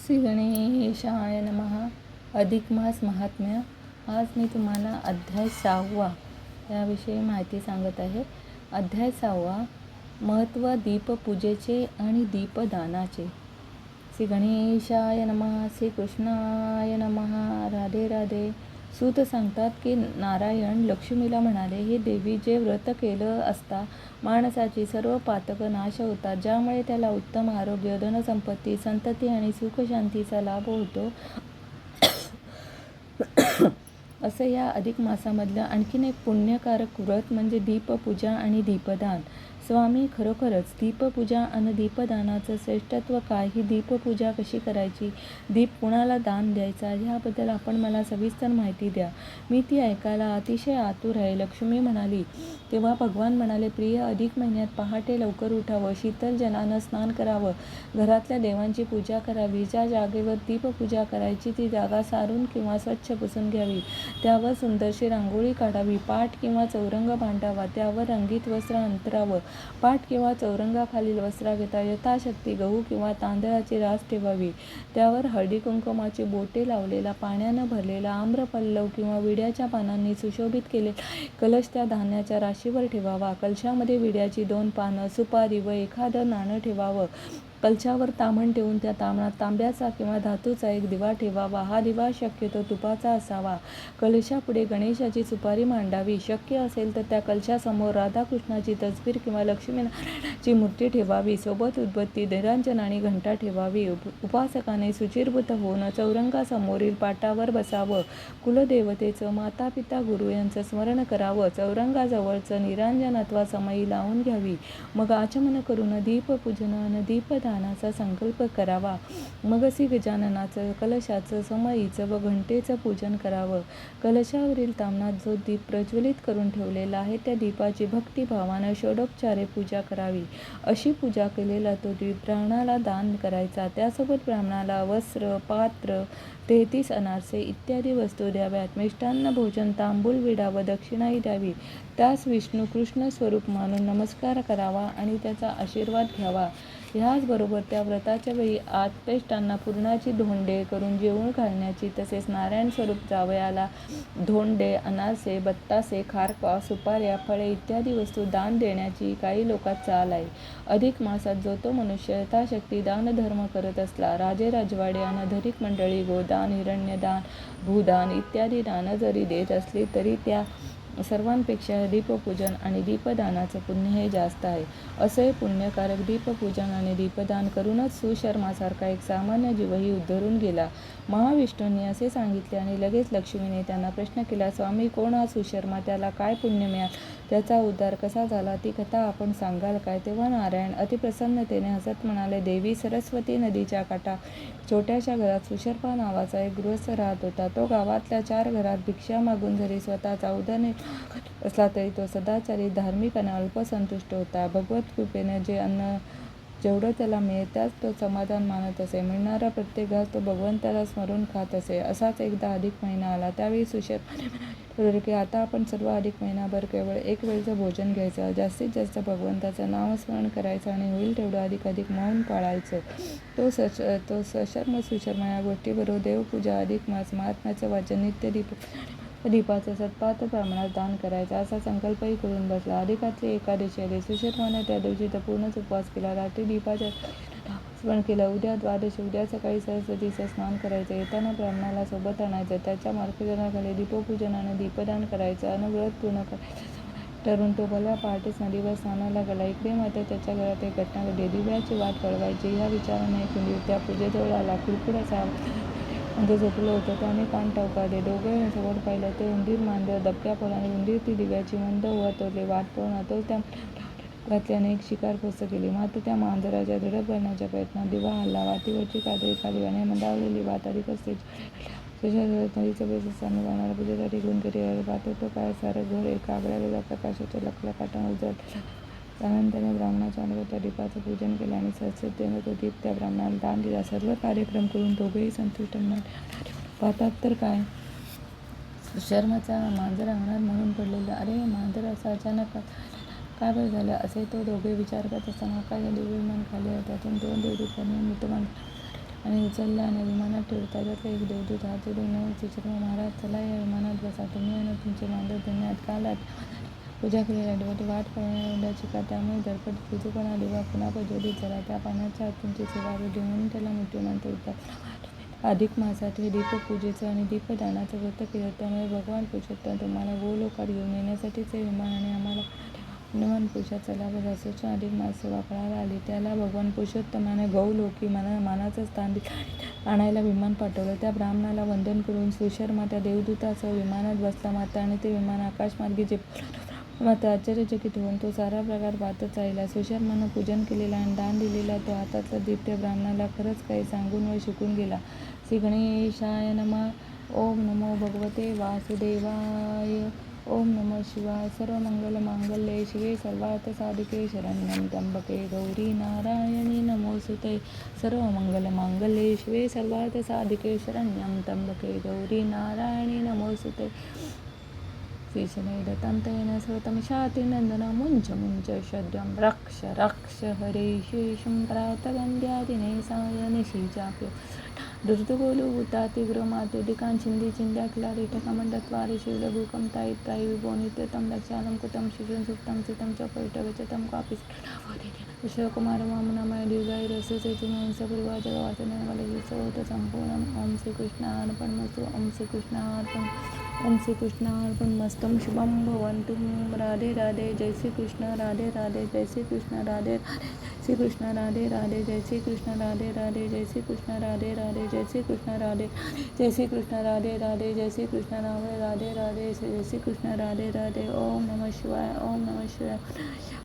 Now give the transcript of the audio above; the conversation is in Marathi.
श्री गणेशाय नमः. अधिक मास महात्म्य. आज मी तुम्हाला अध्याय 6वा याविषयी माहिती सांगत आहे. अध्याय 6वा. महत्त्व दीपपूजेचे आणि दीपदानाचे. श्री गणेशाय नमः. श्री कृष्णाय नमः. राधे राधे. सूत सांगतात की नारायण लक्ष्मीला म्हणाले, हे देवी, जे व्रत केलं असता माणसाची सर्व पातकं नाश होतात, ज्यामुळे त्याला उत्तम आरोग्य, धनसंपत्ती, संतती आणि सुखशांतीचा लाभ होतो, असं या अधिक मासामधलं आणखीन एक पुण्यकारक व्रत म्हणजे दीपपूजा आणि दीपदान. स्वामी, खरोखरच दीपपूजा आणि दीपदानाचं श्रेष्ठत्व काय? ही दीपपूजा कशी करायची? दीप कुणाला दान द्यायचा? ह्याबद्दल आपण मला सविस्तर माहिती द्या. मी ती ऐकायला अतिशय आतुर आहे. लक्ष्मी म्हणाली. तेव्हा भगवान म्हणाले, प्रिय, अधिक महिन्यात पहाटे लवकर उठावं, शीतल जलानं स्नान करावं, घरातल्या देवांची पूजा करावी, ज्या जागेवर दीपपूजा करायची ती जागा सारून किंवा स्वच्छ पुसून घ्यावी, त्यावर सुंदरशी रांगोळी काढावी, पाट किंवा चौरंग बांधावा, त्यावर रंगीत वस्त्र अंतरावं, पाट किंवा चौरंगाखालील वस्त्राकरिता यथाशक्ती गहू किंवा तांदळाची रास ठेवावी, त्यावर हळदी कुंकुमाची बोटे लावलेला, पाण्यानं भरलेला आम्रपल्लव किंवा विड्याच्या पानांनी सुशोभित केलेला कलश त्या धान्याच्या राशीवर ठेवावा, कलशामध्ये विड्याची 2 पानं, सुपारी व एखादं नाणं ठेवावं, कलशावर ताम्हण ठेवून त्या ताम्हणात तांब्याचा किंवा धातूचा एक दिवा ठेवावा, हा दिवा शक्यतो तुपाचा असावा, कलशापुढे गणेशाची सुपारी मांडावी, शक्य असेल तर त्या कलशासमोर राधाकृष्णाची तसबीर किंवा लक्ष्मीनारायणाची मूर्ती ठेवावी, सोबत उदबत्ती, निरांजन आणि घंटा ठेवावी, उपासकाने शुचिर्भूत होऊन चौरंगासमोरील पाटावर बसावं, कुलदेवतेचं, माता पिता गुरु यांचं स्मरण करावं, चौरंगाजवळचं निरांजन अथवा समई लावून घ्यावी, मग आचमन करून दीपपूजन आणि दीपदानाचा संकल्प करावा, मग श्री गजाननाचं, कलशाचं, समईचं व घंटेचं पूजन करावं, कलशावरील ताम्हणात जो दीप प्रज्वलित करून ठेवलेला आहे त्या दीपाची भक्तिभावानं षोडोपचारे पूजा करावी, अशी पूजा केलेला तो दीप ब्राह्मणाला दान करायचा, त्यासोबत ब्राह्मणाला वस्त्र, पात्र, 33 अनारसे इत्यादी वस्तू द्याव्यात, मिष्टान्न भोजन, तांबूल, विडा व दक्षिणाही द्यावी, त्यास विष्णू कृष्ण स्वरूप मानून नमस्कार करावा आणि त्याचा आशीर्वाद घ्यावा. ह्याचबरोबर त्या व्रताच्या वेळी आप्तेष्टांना पुरणाची धोंडे करून जेवून घालण्याची, तसेच नारायण स्वरूप जावयाला धोंडे, अनारसे, बत्तासे, खारका, सुपाऱ्या, फळे इत्यादी वस्तू दान देण्याची काही लोकात चाल आहे. अधिक मासात जो तो मनुष्य यथाशक्ती दानधर्म करत असला, राजे राजवाडे, अनाधरिक मंडळी गोदान, हिरण्यदान, भूदान इत्यादी दानं जरी देत असली तरी त्या सर्वांपेक्षा दीपपूजन आणि दीपदानाचं पुण्य हे जास्त आहे. असे पुण्यकारक दीपपूजन आणि दीपदान करूनच सुशर्मासारखा एक सामान्य जीवही उद्धरून गेला. महाविष्णूंनी असे सांगितले आणि लगेच लक्ष्मीने त्यांना प्रश्न केला, स्वामी, कोण हा सुशर्मा? त्याला काय पुण्य मिळालं? त्याचा उद्धार कसा झाला? ती कथा आपण सांगाल काय? तेव्हा नारायण अतिप्रसन्नतेने हसत म्हणाले, देवी, सरस्वती नदीच्या काठा छोट्याशा घरात सुशर्मा नावाचा एक गृहस्थ राहत होता. तो गावातल्या 4 घरात भिक्षा मागून जरी स्वतःचा उदरनिर्वाह असला तरी तो सदाचारी, धार्मिक आणि अल्पसंतुष्ट होता. भगवत कृपेने जे अन्न जेवढं त्याला मिळे त्यात तो समाधान मानत असे. मिळणारा प्रत्येक घास तो भगवंताला स्मरून खात असे. असाच एकदा अधिक महिना आला. त्यावेळी सुशर्माने ठरवले की आता आपण सर्व अधिक महिनाभर केवळ एक वेळचं भोजन घ्यायचं, जास्तीत जास्त भगवंताचं नामस्मरण करायचं आणि होईल तेवढं अधिकाधिक मौन पाळायचं. तो सशर्म सुशर्मा या गोष्टीबरोबर देवपूजा, अधिक मास महात्म्याचं वाचन, नित्य दीपाचं सत्पात्र ब्राह्मणास दान करायचा असा संकल्पही करून बसला. अधिकातली एकादशी आली. सुशर्माने त्या दिवशी तर पूर्णच उपवास केला. रात्री दीपाच्या स्मरण केलं. उद्या द्वादशी. उद्या सकाळी सरस्वतीचं स्नान करायचं. येताना ब्राह्मणाला सोबत आणायचं. त्याच्या मार्गदर्शनाखाली दीपपूजन आणि दीपदान करायचं आणि व्रत पूर्ण करायचं ठरवून तो भल्या पहाटेच नदीवर स्नानाला गेला. इकडे मात्र त्याच्या घरात एक घटना घडली. दिव्याची वाट कळवायची ह्या विचाराने एक उंदीर त्या पूजेजवळ आला. कुडकुड असा आवाज झोपलं होतं. त्याने कान टवकारले. दोघे समोर पाहिलं. ते उंदीर मांजर दबक्या पावलाने उंदीर ती दिव्याची मंद ओवात तोडली. वाट पाहून आतोच त्या घातल्याने एक शिकारग्रस्त केली. मात्र त्या मांजराच्या धडक भरण्याच्या प्रयत्नात दिवा हलला. वातीवरची कात्री खाली आणि मंदावलेली वात अधिकच तेज सुशर्मा नदीचं बेसस्थानी वाहणाऱ्या पूजेसाठी घेऊन घरी आले. पाहतो काय, सारं घर एका आगळ्यावेगळ्या प्रकाशाच्या लखलखाटाने उजळलं. त्यानंतर ब्राह्मणाच्या अनुरोधात त्या दीपाचं पूजन केलं आणि श्रद्धेने तो दीप त्या ब्राह्मणाला दान दिला. सर्व कार्यक्रम करून दोघेही संतुष्ट म्हणाले, पाहतात तर काय, सुशर्माचा मांजर अंगणात मरून पडलेलं. अरे, मांजर असं अचानक काय बरं झालं असे तो दोघे विचार करत असताना आकाशात दिव्य विमान खाली आले. त्यातून 2 देवदूतांनी मृत मांजराला आणि उचलला आणि विमानात ठेवलं. त्याच्यातला एक देवदूत हात जोडून विचारला, महाराज चला या विमानात बसा. तुम्ही आणि तुमचे बांधव धन्यात काल पूजा केलेल्या दिवाची वाट पाहण्याची का, त्यामुळे धडपडीत विजूपणा दिवा पुन्हा प्रज्वलित झाला. त्या पाण्याच्या आत तुमची सेवा होती म्हणून त्याला मृत्यू म्हणता येतात. अधिक मासात हे दीपपूजेचं आणि दीपदानाचं व्रत केलं, त्यामुळे भगवान पुरुषोत्तम तुम्हाला गोलोकात घेऊन येण्यासाठीच हे विमान आणि आम्हाला पुण्यवान पुरुषात चला बघा. सुचना अधिक मास सेवा काळाला आली, त्याला भगवान पुरुषोत्तमाने गौलोकी मानाचं स्थान दिलं, आणायला विमान पाठवलं. त्या ब्राह्मणाला वंदन करून सुशर्मा त्या देवदूतासह विमानात बसला. माता आणि ते विमान आकाशमार्गी जे माता आश्चर्यचकित होऊन तो सारा प्रकार पाहतच राहिला. सुशर्मानं पूजन केलेला आणि दान दिलेला तो हातातला दीप त्या ब्राह्मणाला खरंच काही सांगून व शिकून गेला. श्री गणेशाय नमः. ओम नमो भगवते वासुदेवाय. ओम नमः शिवाय. सर्वमंगलमांगल्ये शिवे सर्वार्थसाधिके शरण्यं त्र्यंबके गौरी नारायणी नमोस्तुते. सर्वमंगलमांगल्ये शिवे सर्वार्थसाधिके शरण्यं त्र्यंबके गौरी नारायणी नमोस्तुते. श्रीशैलदत्तान्तेन सर्वतमशातिनन्दन मुञ्च मुञ्च शद्रं रक्ष रक्ष हरे शेषं प्रातगन्ध्यादिनेसाय निशिचाप्यो दुर्दगोलुभूतातिग्रमातुदिकान् छिन्दी छिन्द्याखिलारिठकमण्डत्वारि शिवलघुकं तायि त्रायि विभो नित्यतं दक्षानं कृतं शिशुं सुप्तं चितं च परिटगच्छतं कापि विश्वकुमार वामनामय दीर्घायुरस्यचैतन्यं सपरिवार जगवासनवलयिसोत सम्पूर्णम्. ओम श्रीकृष्णार्पणमस्तु. ओम श्रीकृष्णार्पण. ओम श्रीकृष्णार्पणमस्तु. शुभं भवन्तु. राधे राधे. जय श्री कृष्ण. राधे राधे. जय श्री कृष्ण. राधे राधे. श्री कृष्ण. राधे राधे. जय श्री कृष्ण. राधे राधे. जय श्री कृष्ण. राधे राधे. जय श्री कृष्ण. राधे जय श्री कृष्ण. राधे राधे. जय श्री कृष्ण. राधे राधे. जय श्री कृष्ण. राधे राधे. ओम नमः शिवाय. ओम नमः शिवाय.